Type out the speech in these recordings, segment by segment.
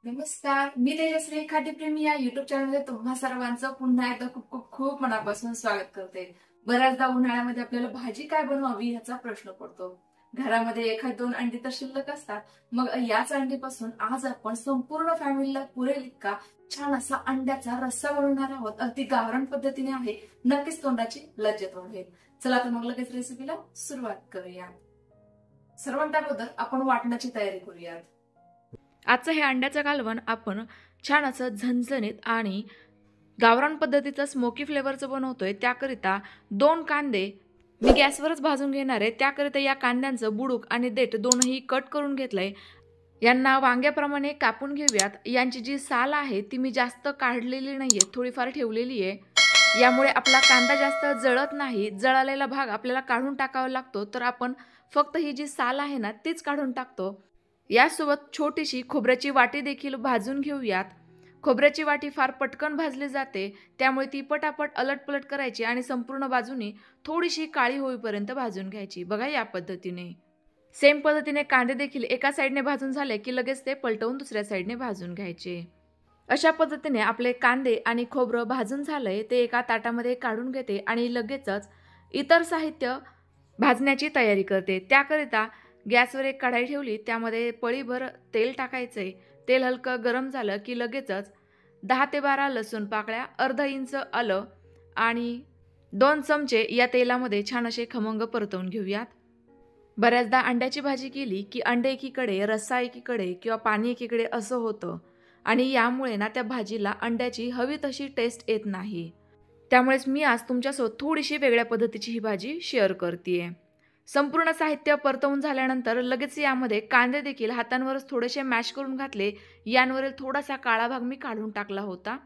नमस्कार, मी तेजश्री खाद्यप्रेमी या युट्यूब चॅनलमध्ये तुम्हा सर्वांचं पुन्हा एकदा खूप खूप खूप मनापासून स्वागत करते। बऱ्याचदा उन्हाळ्यामध्ये आपल्याला भाजी काय बनवावी याचा प्रश्न पडतो। घरामध्ये एखाद दोन अंडी तर शिल्लक असतात, मग याच अंडीपासून आज आपण संपूर्ण फॅमिलीला पुरेल इतका छान असा अंड्याचा रस्सा बनवणार आहोत। अगदी गावरान पद्धतीने आहे, नक्कीच तोंडाची लज्जत वाढेल। चला तर मग लगेच रेसिपीला सुरुवात करूया। सर्वात अगोदर आपण वाटणाची तयारी करूयात। आजचं हे अंड्याचं कालवण आपण छान असं झणझणीत आणि गावरान पद्धतीचं स्मोकी फ्लेवरचं बनवतोय। त्याकरिता 2 कांदे मी गॅसवरच भाजून घेणार आहे। त्याकरिता या कांद्यांचं बुडूक आणि देठ दोनही कट करून घेतलंय। यांना वांग्याप्रमाणे कापून घेऊयात। यांची जी साल आहे ती मी जास्त काढलेली नाहीये, थोडीफार ठेवलेली आहे। यामुळे आपला कांदा जास्त जळत नाही। जळालेला भाग आपल्याला काढून टाकावा लागतो, तर आपण फक्त ही जी साल आहे ना तीच काढून टाकतो। यासोबत छोटीशी खोबऱ्याची वाटी देखील भाजून घेऊयात। खोबऱ्याची वाटी फार पटकन भाजली जाते, त्यामुळे ती पटापट अलटपलट करायची आणि संपूर्ण बाजूने थोडीशी काळी होईपर्यंत भाजून घ्यायची। बघा या पद्धतीने। सेम पद्धतीने कांदे देखील एका साईडने भाजून झाले की लगेच ते पलटवून दुसऱ्या साईडने भाजून घ्यायचे। अशा पद्धतीने आपले कांदे आणि खोबरं भाजून झालंय, ते एका ताटामध्ये काढून घेते आणि लगेचच इतर साहित्य भाजण्याची तयारी करते। त्याकरिता गॅसवर एक कढाई ठेवली, त्यामध्ये पळीभर तेल टाकायचे। तेल हलकं गरम झालं की लगेचच 10 ते 12 लसूण पाकळ्या, अर्धा इंच आलं आणि 2 चमचे या तेलामध्ये छान असे खमंग परतवून घेऊयात। बऱ्याचदा अंड्याची भाजी केली की अंडे एकीकडे, रस्सा एकीकडे किंवा पाणी एकीकडे असं होतं आणि यामुळे ना त्या भाजीला अंड्याची हवी तशी टेस्ट येत नाही। त्यामुळेच मी आज तुमच्यासोबत थोडीशी वेगळ्या पद्धतीची ही भाजी शेअर करतेय। संपूर्ण साहित्य परतवून झाल्यानंतर लगेच यामध्ये कांदे देखील हातांवरच थोडेसे मॅश करून घातले। यांवरील थोडासा काळा भाग मी काढून टाकला होता।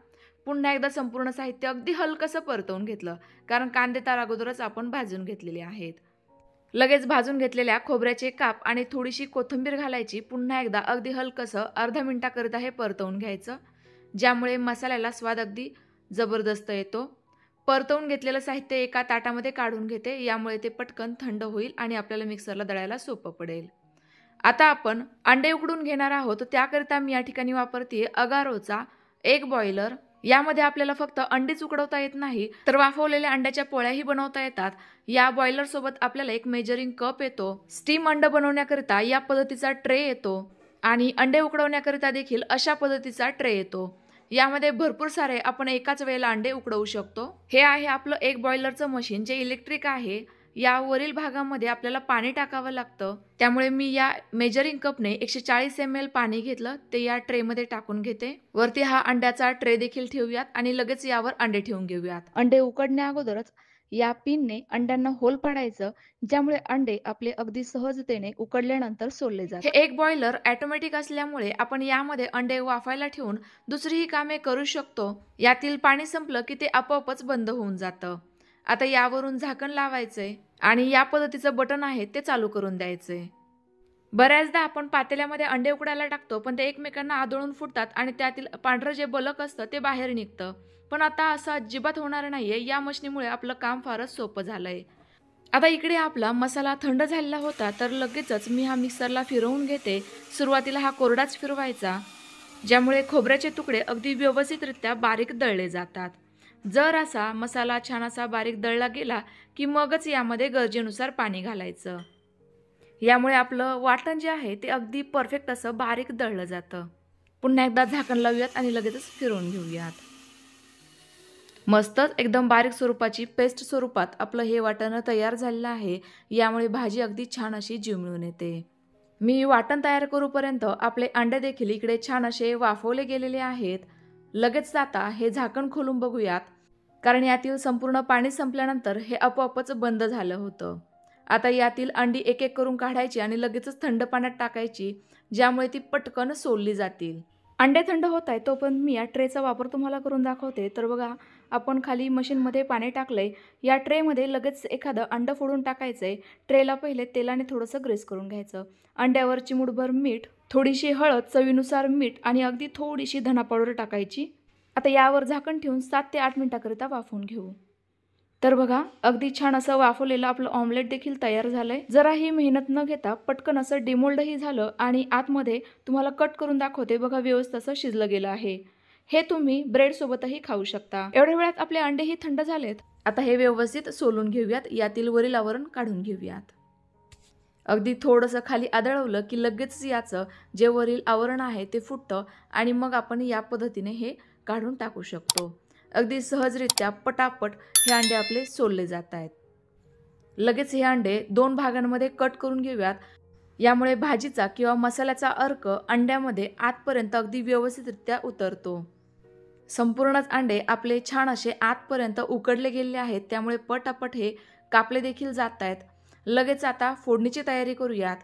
पुन्हा एकदा संपूर्ण साहित्य अगदी हलकसं परतवून घेतलं, कारण कांदे तर अगोदरच आपण भाजून घेतलेले आहेत। लगेच भाजून घेतलेल्या खोबऱ्याचे काप आणि थोडीशी कोथिंबीर घालायची। पुन्हा एकदा अगदी हलकसं अर्धा मिनिटाकरिता हे परतवून घ्यायचं, ज्यामुळे मसाल्याला स्वाद अगदी जबरदस्त येतो। परतवून घेतलेलं साहित्य एका ताटामध्ये काढून घेते, यामुळे ते पटकन थंड होईल आणि आपल्याला मिक्सरला दळायला सोपं पडेल। आता आपण अंडे उकडून घेणार आहोत। त्याकरिता मी या ठिकाणी वापरते अगारोचा एक बॉयलर। यामध्ये आपल्याला फक्त अंडीच उकडवता येत नाही, तर वाफवलेल्या अंड्याच्या पोळ्याही बनवता येतात। या बॉयलर सोबत आपल्याला एक मेजरिंग कप येतो। स्टीम अंड बनवण्याकरिता या पद्धतीचा ट्रे येतो आणि अंडे उकडवण्याकरिता देखील अशा पद्धतीचा ट्रे येतो। यामध्ये भरपूर सारे आपण एकाच वेळेला अंडे उकडवू शकतो। हे आहे आपलं एक बॉयलरचं मशीन, जे इलेक्ट्रिक आहे। या वरील भागामध्ये आपल्याला पाणी टाकावं लागतं, त्यामुळे मी या मेजरिंग कपने 140 ml पाणी घेतलं, ते या ट्रेमध्ये टाकून घेते। वरती हा अंड्याचा ट्रे देखील ठेवूयात आणि लगेच यावर अंडे ठेवून घेऊयात। अंडे उकडण्या अगोदरच या पिनने अंड्यांना होल पाडायचं, ज्यामुळे अंडे आपले अगदी सहजतेने उकडल्यानंतर सोलले जातात। हे एक बॉयलर ऑटोमॅटिक असल्यामुळे आपण यामध्ये अंडे वाफायला ठेवून दुसरीही कामे करू शकतो। यातील पाणी संपलं की ते आपोआपच बंद होऊन जातं। आता यावरून झाकण लावायचंय आणि या पद्धतीचं बटन आहे ते चालू करून द्यायचंय। बऱ्याचदा आपण पातेल्यामध्ये अंडे उकडायला टाकतो, पण ते एकमेकांना आदळून फुटतात आणि त्यातील पांढरं जे बलक असतं ते बाहेर निघतं। पण आता असं अजिबात होणार नाहीये। या मशीनीमुळे आपलं काम फारच सोपं झालंय। आता इकडे आपला मसाला थंड झालेला होता, तर लगेचच मी हा मिक्सरला फिरवून घेते। सुरुवातीला हा कोरडाच फिरवायचा, ज्यामुळे खोबऱ्याचे तुकडे अगदी व्यवस्थितरित्या बारीक दळले जातात। जर असा मसाला छान असा बारीक दळला गेला की मगच यामध्ये गरजेनुसार पाणी घालायचं। यामुळे आपलं वाटण जे आहे ते अगदी परफेक्ट असं बारीक दळलं जातं। पुन्हा एकदा झाकण लावूयात आणि लगेचच फिरवून घेऊयात। मस्तच एकदम बारीक स्वरूपाची पेस्ट स्वरूपात आपलं हे वाटण तयार झालेलं आहे। यामुळे भाजी अगदी छान अशी जिवळून येते। मी वाटण तयार करूपर्यंत आपले अंडे देखील इकडे छान असे वाफवले गेलेले आहेत। लगेच आता हे झाकण खोलून बघूयात, कारण यातील संपूर्ण पाणी संपल्यानंतर हे आपोआपच बंद झालं होतं। आता यातील अंडी एक एक करून काढायची आणि लगेचच थंड पाण्यात टाकायची, ज्यामुळे ती पटकन सोलली जातील। अंडे थंड होत आहे तोपर्यंत मी या ट्रेचा वापर तुम्हाला करून दाखवते। तर बघा, आपण खाली मशीनमध्ये पाणी टाकलंय। या ट्रेमध्ये लगेच एखादं अंडं फोडून टाकायचंय। ट्रेला पहिले तेलाने थोडंसं ग्रेस करून घ्यायचं। अंड्यावर चिमूटभर मीठ, थोडीशी हळद, चवीनुसार मीठ आणि अगदी थोडीशी धना पावडर टाकायची। आता यावर झाकण ठेवून 7 ते 8 मिनिटाकरिता वाफवून घेऊ। तर बघा अगदी छान असं वाफवलेलं आपलं ऑमलेट देखील तयार झालंय। जराही मेहनत न घेता पटकन असं डिमोल्डही झालं आणि आतमध्ये तुम्हाला कट करून दाखवते बघा व्यवस्थित असं शिजलं गेलं आहे। हे तुम्ही ब्रेड सोबतही खाऊ शकता। एवढ्या वेळात आपले अंडेही थंड झालेत। आता हे व्यवस्थित सोलून घेऊयात, यातील वरील आवरण काढून घेऊयात। अगदी थोडंसं खाली आदळवलं की लगेच याचं जे वरील आवरण आहे ते फुटतं आणि मग आपण या पद्धतीने हे काढून टाकू शकतो। अगदी सहजरित्या पटापट हे अंडे आपले सोलले जात आहेत। लगेच हे अंडे 2 भागांमध्ये कट करून घेऊयात। यामुळे भाजीचा किंवा मसाल्याचा अर्क अंड्यामध्ये आतपर्यंत अगदी व्यवस्थितरित्या उतरतो। संपूर्णच अंडे आपले छान असे आतपर्यंत उकडले गेले आहेत, त्यामुळे पटापट हे कापले देखील जात आहेत। लगेच आता फोडणीची तयारी करूयात।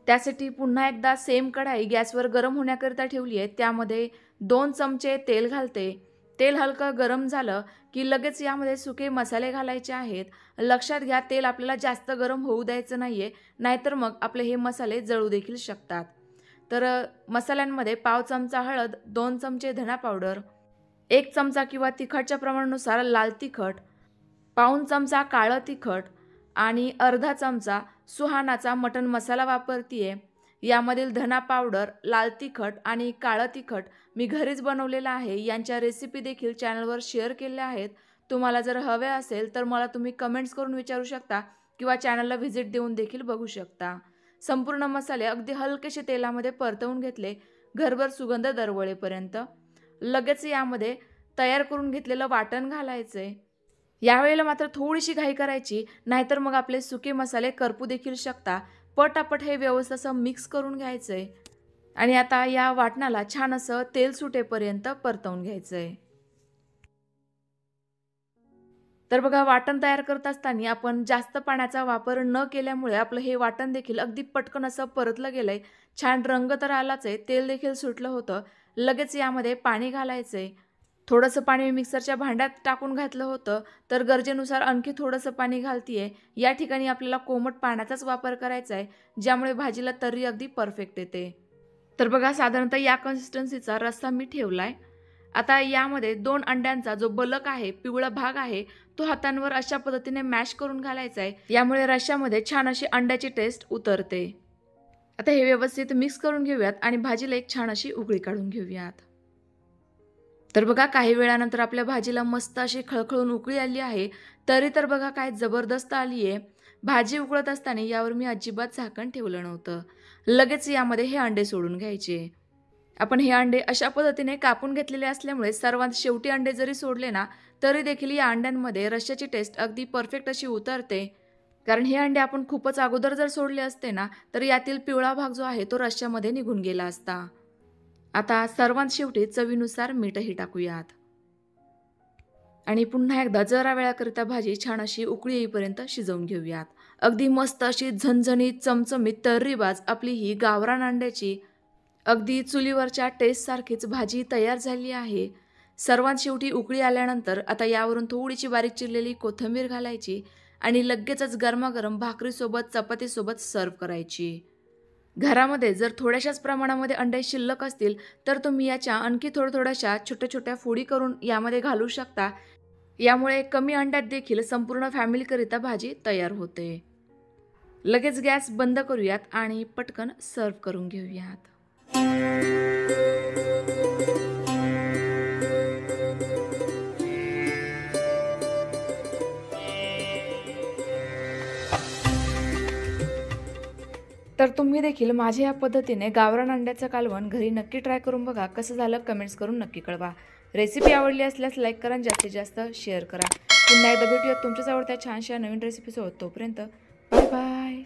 त्यासाठी पुन्हा एकदा सेम कढाई गॅसवर गरम होण्याकरिता ठेवली आहे। त्यामध्ये 2 चमचे तेल घालते। तेल हलकं गरम झालं की लगेच यामध्ये सुके मसाले घालायचे आहेत। लक्षात घ्या तेल आपल्याला जास्त गरम होऊ द्यायचं नाहीये, नाहीतर मग आपले हे मसाले जळू देखील शकतात। तर मसाल्यांमध्ये पाव चमचा हळद, 2 चमचे धना पावडर, 1 चमचा किंवा तिखटच्या प्रमाणानुसार लाल तिखट, पाऊण चमचा काळं तिखट आणि अर्धा चमचा सुहानाचा मटण मसाला वापरतीये। यामधील धना पावडर, लाल तिखट आणि काळं तिखट मी घरीच बनवलेलं आहे। यांच्या रेसिपी देखील चॅनलवर शेअर केल्या आहेत। तुम्हाला जर हवे असेल तर मला तुम्ही कमेंट्स करून विचारू शकता किंवा चॅनलला व्हिजिट देऊन देखील बघू शकता। संपूर्ण मसाले अगदी हलकेसे तेलामध्ये परतवून घेतले, घरभर सुगंध दरवळेपर्यंत। लगेच यामध्ये तयार करून घेतलेलं वाटण घालायचंय। यावेळेला मात्र थोडीशी घाई करायची, नाहीतर मग आपले सुके मसाले करपू देखील शकता। पटापट हे व्यवस्थित असं मिक्स करून घ्यायचंय आणि आता या वाटणाला छान असं तेल सुटेपर्यंत परतवून घ्यायचंय। तर बघा वाटण तयार करत असताना आपण जास्त पाण्याचा वापर न केल्यामुळे आपलं हे वाटण देखील अगदी पटकन असं परतलं गेलंय। छान रंग तर आलाच आहे, तेल देखील सुटलं होतं। लगेच यामध्ये पाणी घालायचंय। थोडंसं पाणी मी मिक्सरच्या भांड्यात टाकून घातलं होतं, तर गरजेनुसार आणखी थोडंसं पाणी घालतीये। या ठिकाणी आपल्याला कोमट पाण्याचाच वापर करायचा आहे, ज्यामुळे भाजीला तर्री अगदी परफेक्ट येते। तर बघा साधारणतः या कन्सिस्टन्सीचा रस्सा मी ठेवलाय। आता यामध्ये 2 अंड्यांचा जो बलक आहे, पिवळा भाग आहे, तो हातांवर अशा पद्धतीने मॅश करून घालायचा आहे। यामुळे रश्श्यामध्ये छान अशी अंड्याची टेस्ट उतरते। आता हे व्यवस्थित मिक्स करून घेऊयात आणि भाजीला एक छान अशी उकळी काढून घेऊयात। तर बघा काही वेळानंतर आपल्या भाजीला मस्त अशी खळखळून उकळी आली आहे। तरी तर बघा काय जबरदस्त आली आहे। भाजी उकळत असताना यावर मी अजिबात झाकण ठेवलं नव्हतं। लगेच यामध्ये हे अंडे सोडून घ्यायचे। आपण हे अंडे अशा पद्धतीने कापून घेतलेले असल्यामुळे सर्वात शेवटी अंडे जरी सोडले ना, तरी देखील या अंड्यांमध्ये रश्श्याची टेस्ट अगदी परफेक्ट अशी उतरते। कारण हे अंडे आपण खूपच अगोदर जर सोडले असते ना, तर यातील पिवळा भाग जो आहे तो रश्श्यामध्ये निघून गेला असता। आता सर्वात शेवटी चवीनुसार मीठही टाकूयात आणि पुन्हा एकदा जरा वेळाकरिता भाजी छान अशी उकळी येईपर्यंत शिजवून घेऊयात। अगदी मस्त अशी झणझणीत चमचमीत तर्रीबाज आपली ही गावरान अंड्याची अगदी चुलीवरच्या टेस्ट सारखीच भाजी तयार झाली आहे। सर्वात शेवटी उकळी आल्यानंतर आता यावरून थोडीशी बारीक चिरलेली कोथिंबीर घालायची आणि लगेचच गरमागरम भाकरीसोबत चपातीसोबत सर्व करायची। घरामध्ये जर थोड्याशाच प्रमाणामध्ये अंडे शिल्लक असतील तर तुम्ही याच्या आणखी थोड्याशा छोट्या छोट्या फोडी करून यामध्ये घालू शकता। यामुळे कमी अंड्यात देखील संपूर्ण फॅमिलीकरिता भाजी तयार होते। लगेच गॅस बंद करूयात आणि पटकन सर्व करून घेऊयात। तर तुम्ही देखील माझ्या या पद्धतीने गावरान अंड्याचं कालवण घरी नक्की ट्राय करून बघा। कसं झालं कमेंट्स करून नक्की कळवा। रेसिपी आवडली असल्यास लाईक करा, जास्तीत जास्त शेअर करा। पुन्हा एकदा भेटूयात तुमच्याच आवडत्या छानशा नवीन रेसिपीसोबत। तोपर्यंत बाय बाय।